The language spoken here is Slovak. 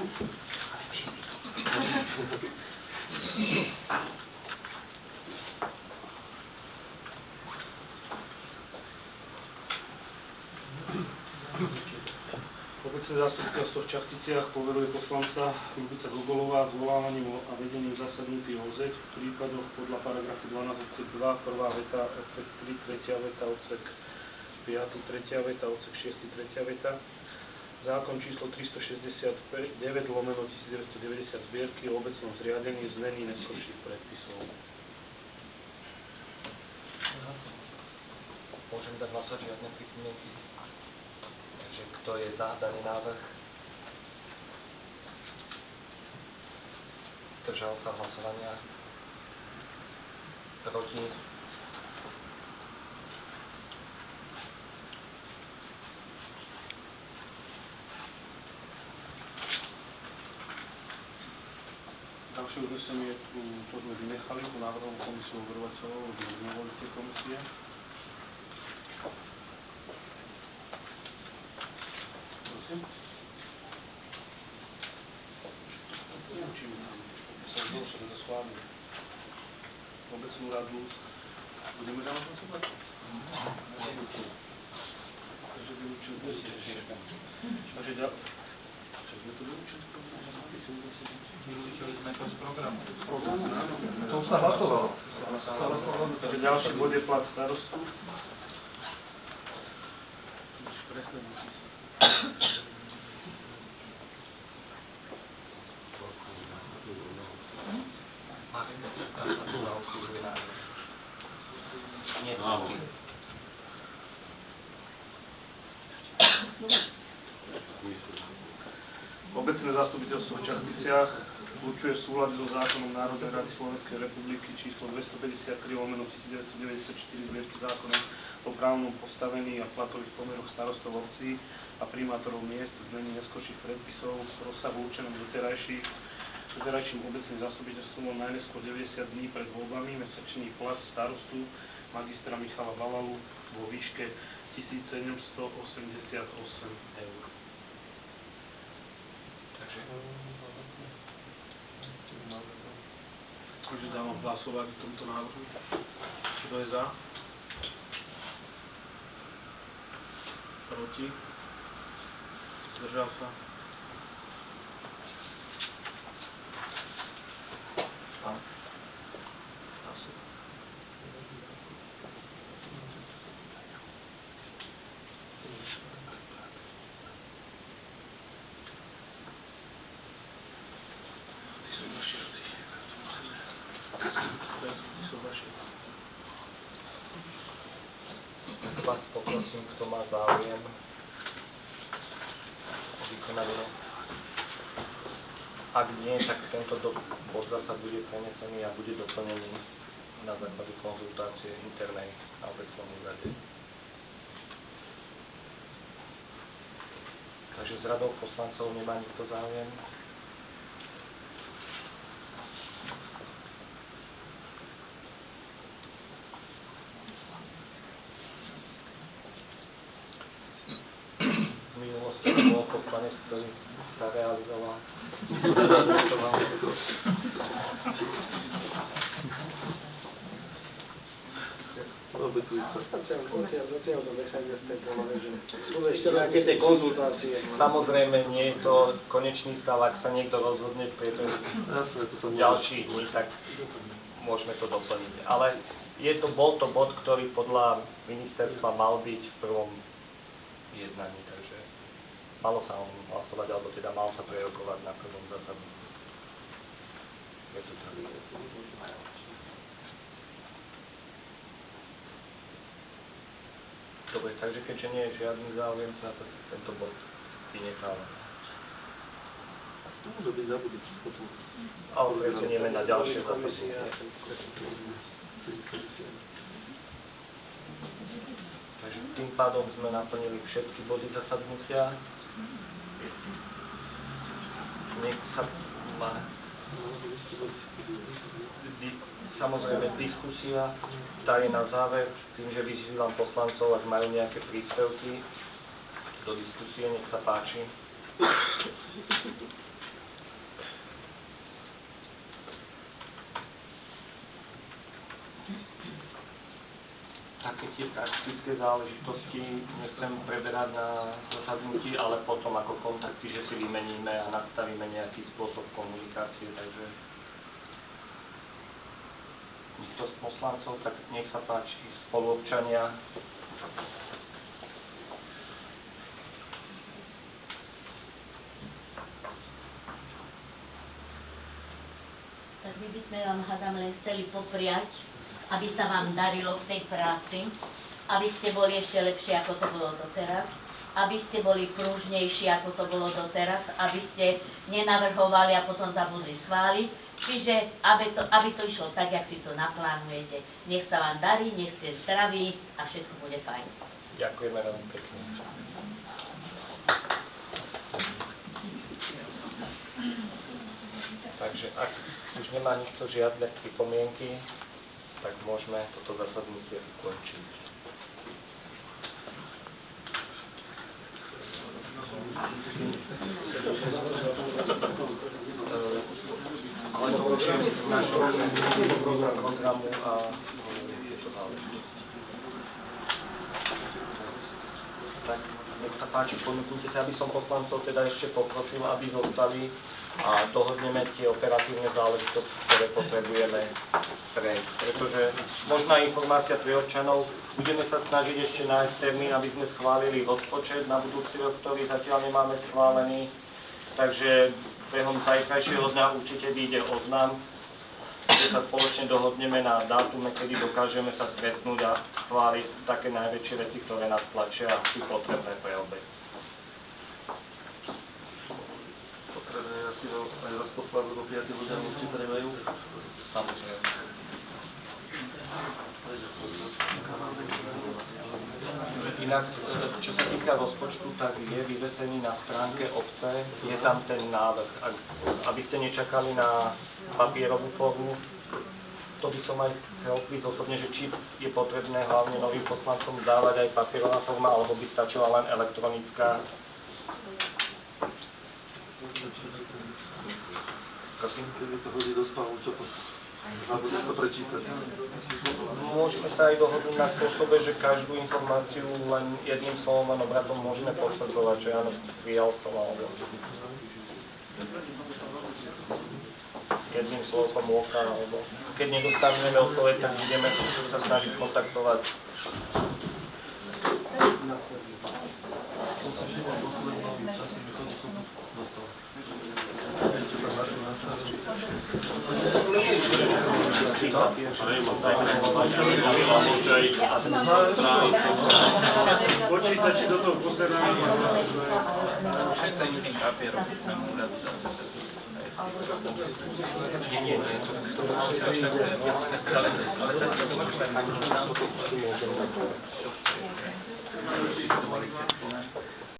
Obecné zastupiteľstvo v Čachticiach poveruje poslanca Ľubica Gogolová zvolávaním a vedením zasadnutí OZEť v prípadoch podľa paragrafu 12 odsek 2, prvá veta, odsek 3, tretia veta, odsek 5, tretia veta, odsek 6, tretia veta. Zákon číslo 369/1990 zbierky o obecnom zriadení zmeny neskorších predpisov. Môžem dať hlasovať žiadne pripomienky? Takže kto je za daný návrh? Zdržal sa hlasovania? Proti? Ďalšie uznesenie to sme vynechali po návrhu komisiu overovateľov, že nevolíte komisie. Prosím. Čím sa už to schválili. Obecnú radu budeme dávať hlasovať? Takže vylúčil Takže sme to vylúčili z programu? Vylúčili sme to z programu. Áno. To už sa hlasovalo. Takže ďalší bod je plat starostu. Obecné zastupiteľstvo v Čachticiach určuje v súlade so zákonom Národnej rady Slovenskej republiky číslo 253/1994 zbierky zákona o právnom postavení a platových pomeroch starostov obcí a primátorov miest v zmení neskorších predpisov z rozsahu určenom doterajším obecným zastupiteľstvom najneskôr 90 dní pred voľbami mesačný plat starostu magistra Michala Balalu vo výške 1788 eur. Takže dávam hlasovať v tomto návrhu. Kto je za? Proti? Zdržal sa? Vás poprosím, kto má záujem o vykonanie. Ak nie, tak tento bod zasa bude prenesený a bude doplnený na základe konzultácie internej na obecnom úrade. Takže z radou poslancov nemá nikto záujem. Poslanec, ktorý sa realizoval. Sú ešte nejaké tie konzultácie. Samozrejme, nie je to konečný stav, ak sa niekto rozhodne v priebehu ďalších dní, tak môžeme to doplniť. Ale bol to bod, ktorý podľa ministerstva mal byť v prvom jednaní, takže malo sa on hlasovať, alebo teda mal sa prerokovať na prvom zasadnutí. Je to tak. Dobre, takže keďže nie je žiadny záujem, sa tento bod vynecháva. Môže byť zabudnúť potom. Ale presunieme na ďalšie zasadnutie. Takže tým pádom sme naplnili všetky body zasadnutia. Nech sa má samozrejme diskusia, tá je na záver, tým, že vyzývam poslancov, ak majú nejaké príspevky do diskusie, nech sa páči. také tie praktické záležitosti nechcem preberať na zasadnutí, ale potom ako kontakty, že si vymeníme a nastavíme nejaký spôsob komunikácie, takže nikto z poslancov, tak nech sa páči, spoluobčania. Tak my by sme vám, hádam, len chceli popriať, aby sa vám darilo v tej práci, aby ste boli ešte lepšie, ako to bolo doteraz, aby ste boli pružnejší, ako to bolo doteraz, aby ste nenavrhovali a potom zabudli schváliť. Čiže, aby to išlo tak, jak si to naplánujete. Nech sa vám darí, nech ste zdraví a všetko bude fajn. Ďakujeme veľmi pekne. Takže ak už nemá nikto žiadne pripomienky, tak môžeme toto zasadnutie ukončiť. Ale dokončím nášho programu a tieto záležitosti. Tak, nech sa páči, ponúknite sa, aby som poslancov teda ešte poprosil, aby zostali a dohodneme tie operatívne záležitosti, ktoré potrebujeme prejsť. Pretože možná informácia pre občanov, budeme sa snažiť ešte nájsť termín, aby sme schválili rozpočet na budúci rok, ktorý zatiaľ nemáme schválený. Takže behom zajtrajšieho dňa určite vyjde oznam, že sa spoločne dohodneme na dátume, kedy dokážeme sa stretnúť a schváliť také najväčšie veci, ktoré nás tlačia a sú potrebné pre obec. Potrebné asi aj rozposlať, lebo 5 ľudia určite nemajú. Samozrejme. Inak, čo sa týka rozpočtu, tak je vyvesený na stránke obce, je tam ten návrh. Aby ste nečakali na papierovú formu, to by som aj chcel prísť osobne, že či je potrebné hlavne novým poslancom dávať aj papierová forma, alebo by stačila len elektronická. Prosím, keby to hodí do spavu, čo to zabudeš to prečítať. Môžeme sa aj dohodnúť na spôsobe, že každú informáciu len jedným slovom a obratom môžeme potvrdzovať, že áno, prijal som alebo jedným slovom lokál, alebo keď nedostaneme odpoveď, tak budeme sa snažiť kontaktovať. Počítači do toho pozerám. Všetko iným papierom, sme mu úradu zase. Nie. Ale